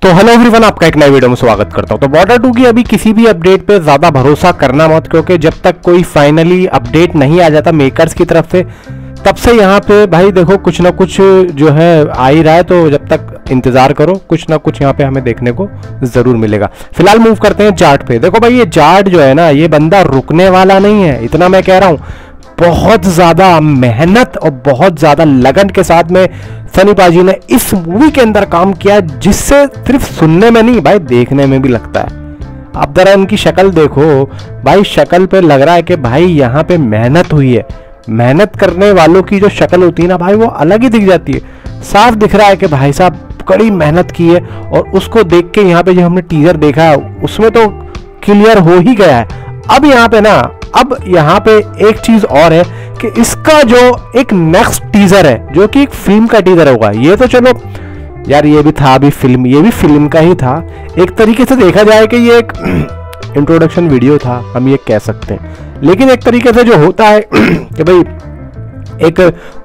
तो hello everyone, आपका एक नए वीडियो में स्वागत करता हूं। तो बॉर्डर 2 की अभी किसी भी अपडेट पे ज़्यादा भरोसा करना मत, क्योंकि जब तक कोई फाइनली अपडेट नहीं आ जाता मेकर्स की तरफ से, तब से यहाँ पे भाई देखो कुछ ना कुछ जो है आ ही रहा है। तो जब तक इंतज़ार करो, कुछ ना कुछ यहाँ पे हमें देखने को ज़रूर मिलेगा। फिलहाल मूव करते हैं जाट पे। देखो भाई, ये जाट जो है ना, ये बंदा रुकने वाला नहीं है, इतना मैं कह रहा हूँ। बहुत ज़्यादा मेहनत और बहुत ज़्यादा लगन के साथ में सनी पाजी ने इस मूवी के अंदर काम किया, जिससे सिर्फ सुनने में नहीं भाई देखने में भी लगता है। आप जरा इनकी शक्ल देखो भाई, शक्ल पे लग रहा है कि भाई यहाँ पे मेहनत हुई है। मेहनत करने वालों की जो शक्ल होती है ना भाई, वो अलग ही दिख जाती है। साफ दिख रहा है कि भाई साहब कड़ी मेहनत की है, और उसको देख के यहाँ पे जो हमने टीजर देखा है उसमें तो क्लियर हो ही गया है। अब यहाँ पे एक चीज और है कि इसका जो एक नेक्स्ट टीजर है, जो कि एक फिल्म का टीजर होगा। ये तो चलो यार, ये भी था अभी फिल्म, ये भी फिल्म का ही था। एक तरीके से देखा जाए कि ये एक इंट्रोडक्शन वीडियो था, हम ये कह सकते हैं। लेकिन एक तरीके से जो होता है कि भाई एक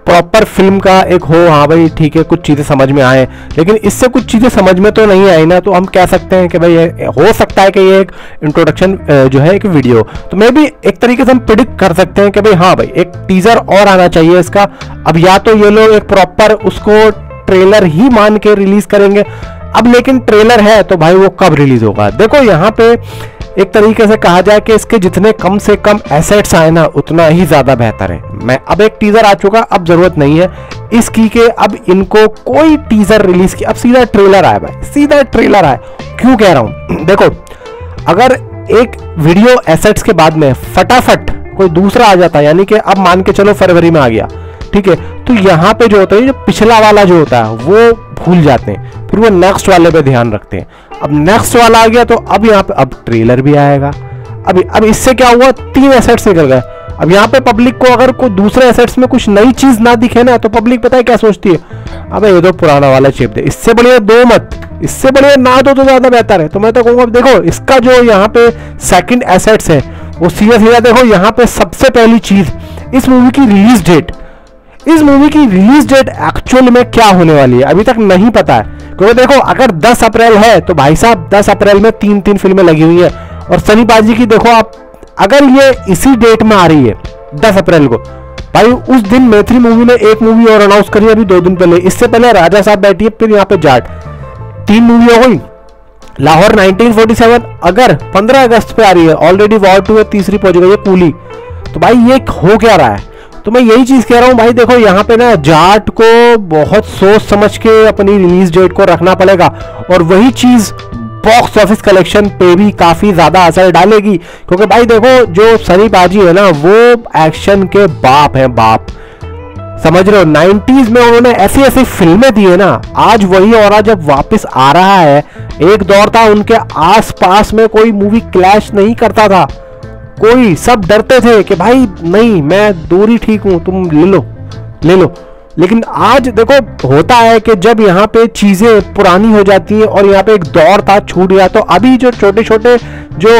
प्रॉपर फिल्म का एक हो, हाँ भाई ठीक है, कुछ चीज़ें समझ में आए। लेकिन इससे कुछ चीज़ें समझ में तो नहीं आई ना, तो हम कह सकते हैं कि भाई हो सकता है कि ये एक इंट्रोडक्शन जो है एक वीडियो, तो मैं भी एक तरीके से हम प्रिडिक्ट कर सकते हैं कि भाई हाँ भाई एक टीजर और आना चाहिए इसका। अब या तो ये लोग एक प्रॉपर उसको ट्रेलर ही मान के रिलीज करेंगे। अब लेकिन ट्रेलर है तो भाई वो कब रिलीज होगा? देखो यहाँ पे एक तरीके से कहा जाए कि इसके जितने कम से कम एसेट्स आए ना, उतना ही ज्यादा बेहतर है। मैं अब एक टीजर आ चुका, अब जरूरत नहीं है इसकी के अब इनको कोई टीजर रिलीज की, अब सीधा ट्रेलर आया भाई, सीधा ट्रेलर आया। क्यों कह रहा हूं? देखो, अगर एक वीडियो एसेट्स के बाद में फटाफट कोई दूसरा आ जाता, यानी कि अब मान के चलो फरवरी में आ गया, ठीक है, तो यहाँ पे जो होता है, जो पिछला वाला जो होता है वो भूल जाते हैं, फिर वो नेक्स्ट वाले पे ध्यान रखते हैं। अब नेक्स्ट वाला आ गया तो अब यहाँ पे अब ट्रेलर भी आएगा। अब इससे क्या हुआ, 3 एसेट्स निकल गए। अब यहाँ पे पब्लिक को अगर कोई दूसरे एसेट्स में कुछ नई चीज ना दिखे ना, तो पब्लिक पता है क्या सोचती है, अबे ये तो पुराना वाला चिप दे, इससे बढ़िया दो मत, इससे बढ़िया ना दो तो ज्यादा बेहतर है। तो मैं तो कहूँगा देखो, इसका जो यहाँ पे सेकंड एसेट्स है वो सीधा सीधा देखो, यहाँ पे सबसे पहली चीज इस मूवी की रिलीज डेट। इस मूवी की रिलीज डेट एक्चुअल में क्या होने वाली है अभी तक नहीं पता है, क्योंकि देखो अगर 10 अप्रैल है तो भाई साहब 10 अप्रैल में 3 फिल्में लगी हुई है। और सनी पाजी की देखो आप, अगर ये इसी डेट में आ रही है 10 अप्रैल को, भाई उस दिन मैत्री मूवी ने एक मूवी और अनाउंस करी अभी 2 दिन पहले। इससे पहले राजा साहब बैठी है, फिर यहाँ पे जाट, 3 मूवी हो गई। लाहौर 1947 अगर 15 अगस्त पे आ रही है, ऑलरेडी वॉर 2 है, तीसरी पहुंच गई है कूली। तो भाई ये हो क्या रहा है? तो मैं यही चीज कह रहा हूं भाई, देखो यहाँ पे ना जाट को बहुत सोच समझ के अपनी रिलीज डेट को रखना पड़ेगा, और वही चीज बॉक्स ऑफिस कलेक्शन पे भी काफी ज्यादा असर डालेगी। क्योंकि भाई देखो, जो सनी पाजी है ना, वो एक्शन के बाप हैं, बाप, समझ रहे हो। 90s में उन्होंने ऐसी ऐसी फिल्में दी है ना, आज वही और जब वापस आ रहा है। एक दौर था उनके आस पास में कोई मूवी क्लैश नहीं करता था, कोई, सब डरते थे कि भाई नहीं, मैं दूरी ठीक हूं, तुम ले लो। लेकिन आज देखो होता है कि जब यहाँ पे चीजें पुरानी हो जाती हैं, और यहाँ पे एक दौर था छूट गया, तो अभी जो छोटे छोटे जो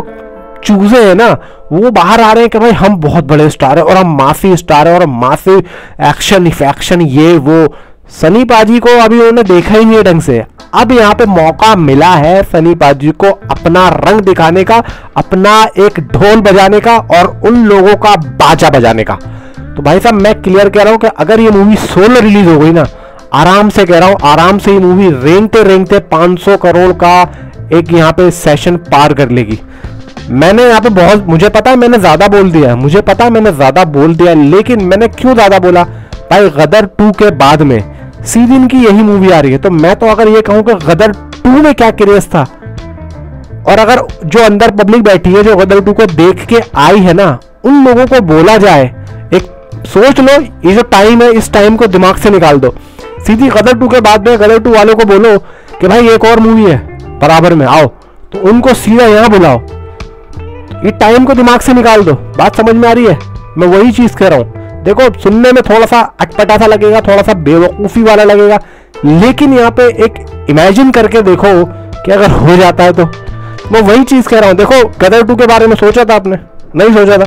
चूजे हैं ना, वो बाहर आ रहे हैं कि भाई हम बहुत बड़े स्टार है, और हम मासी स्टार है, और हम मासी एक्शन इफेक्शन ये वो। सनी पाजी को अभी उन्होंने देखा ही नहीं ढंग से। अब यहाँ पे मौका मिला है सनी पाजी को अपना रंग दिखाने का, अपना एक ढोल बजाने का, और उन लोगों का बाजा बजाने का। तो भाई साहब मैं क्लियर कह रहा हूं कि अगर ये मूवी सोलो रिलीज हो गई ना, आराम से कह रहा हूं, आराम से ये मूवी रेंगते 500 करोड़ का एक यहाँ पे सेशन पार कर लेगी। मैंने यहाँ पे बहुत, मुझे पता है मैंने ज्यादा बोल दिया है, मुझे पता है मैंने ज्यादा बोल दिया, लेकिन मैंने क्यों ज्यादा बोला भाई, गदर 2 के बाद में सीधी इनकी यही मूवी आ रही है। तो मैं तो अगर ये कहूं कि गदर 2 में क्या क्रेज था, और अगर जो अंदर पब्लिक बैठी है जो गदर 2 को देख के आई है ना, उन लोगों को बोला जाए, एक सोच लो, ये जो टाइम है इस टाइम को दिमाग से निकाल दो, सीधी गदर 2 के बाद में गदर 2 वालों को बोलो कि भाई एक और मूवी है बराबर में, आओ, तो उनको सीधा यहां बुलाओ। ये टाइम को दिमाग से निकाल दो। बात समझ में आ रही है? मैं वही चीज कह रहा हूं। देखो सुनने में थोड़ा सा अटपटा सा लगेगा, थोड़ा सा बेवकूफी वाला लगेगा, लेकिन यहाँ पे एक इमेजिन करके देखो कि अगर हो जाता है तो मैं वही चीज कह रहा हूँ। देखो गदर 2 के बारे में सोचा था आपने? नहीं सोचा था,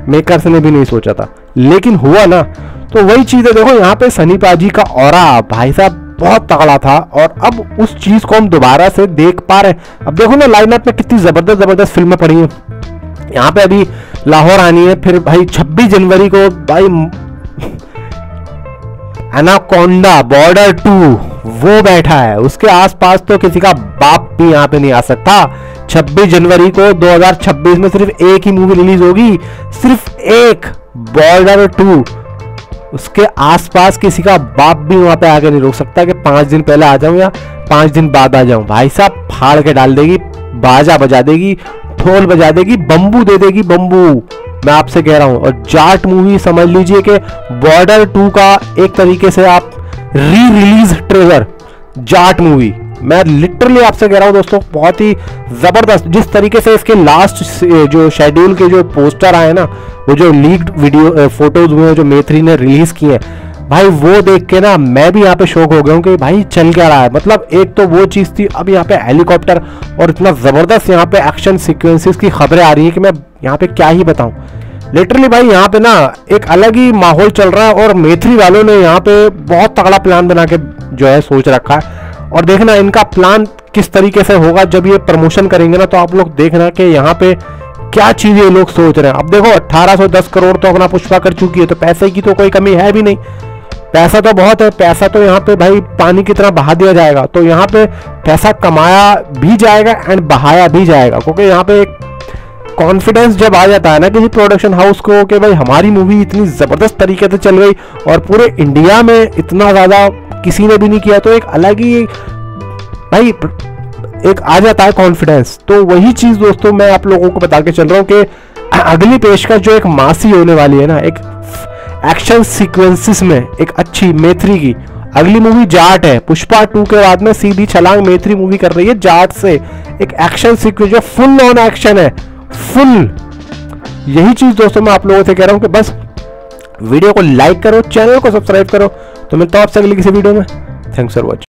मेकर्स ने भी नहीं सोचा था, लेकिन हुआ ना। तो वही चीज है, देखो यहाँ पे सनी पाजी का ऑरा भाई साहब बहुत तगड़ा था, और अब उस चीज को हम दोबारा से देख पा रहे हैं। अब देखो ना लाइनअप में कितनी जबरदस्त जबरदस्त फिल्में पड़ी हैं। यहाँ पे अभी लाहौर आनी है, फिर भाई 26 जनवरी को भाई एनाकोंडा बॉर्डर 2 वो बैठा है, उसके आसपास तो किसी का बाप भी यहाँ पे नहीं आ सकता। 26 जनवरी को 2026 में सिर्फ एक ही मूवी रिलीज होगी, सिर्फ एक, बॉर्डर 2। उसके आसपास किसी का बाप भी वहां पे आके नहीं रोक सकता कि 5 दिन पहले आ जाऊं या 5 दिन बाद आ जाऊं। भाई साहब फाड़ के डाल देगी, बाजा बजा देगी, ढोल बजा देगी, बम्बू दे देगी, बम्बू, मैं आपसे कह रहा हूं। और जाट मूवी समझ लीजिए कि बॉर्डर 2 का एक तरीके से आप re release trailer Jat movie, मैं लिटरली आपसे कह रहा हूं दोस्तों, बहुत ही जबरदस्त। जिस तरीके से इसके लास्ट जो शेड्यूल के जो पोस्टर आए ना, वो जो लीक्ड वीडियो फोटोज हुए जो मेथरी ने रिलीज किए, भाई वो देख के ना मैं भी यहाँ पे शौक हो गया हूँ कि भाई चल क्या रहा है। मतलब एक तो वो चीज थी, अब यहाँ पे हेलीकॉप्टर और इतना जबरदस्त यहाँ पे एक्शन सीक्वेंसेस की खबरें आ रही है कि मैं यहाँ पे क्या ही बताऊं। लिटरली भाई यहाँ पे ना एक अलग ही माहौल चल रहा है, और मेथरी वालों ने यहाँ पे बहुत तगड़ा प्लान बना के जो है सोच रखा है। और देखना इनका प्लान किस तरीके से होगा जब ये प्रमोशन करेंगे ना, तो आप लोग देखना कि यहाँ पे क्या चीजें ये लोग सोच रहे हैं। अब देखो 1810 करोड़ तो अपना पुष्पा कर चुकी है, तो पैसे की तो कोई कमी है भी नहीं, पैसा तो बहुत है, पैसा तो यहाँ पे भाई पानी की तरह बहा दिया जाएगा। तो यहाँ पे पैसा कमाया भी जाएगा एंड बहाया भी जाएगा, क्योंकि यहाँ पे एक कॉन्फिडेंस जब आ जाता है ना किसी प्रोडक्शन हाउस को कि भाई हमारी मूवी इतनी जबरदस्त तरीके से चल गई और पूरे इंडिया में इतना ज्यादा किसी ने भी नहीं किया, तो एक अलग ही भाई एक आ जाता है कॉन्फिडेंस। तो वही चीज दोस्तों मैं आप लोगों को बता के चल रहा हूँ कि अगली पेशकश जो एक मासी होने वाली है ना, एक एक्शन सीक्वेंसेस में एक अच्छी मेथरी की अगली मूवी जाट है। पुष्पा 2 के बाद में सीधी छलांग मेथरी मूवी कर रही है जाट से, एक एक्शन सीक्वेंस जो फुल ऑन एक्शन है, फुल। यही चीज दोस्तों मैं आप लोगों से कह रहा हूं कि बस वीडियो को लाइक करो, चैनल को सब्सक्राइब करो। तो मिलता हूं आपसे अगली किसी वीडियो में। Thanks for watching.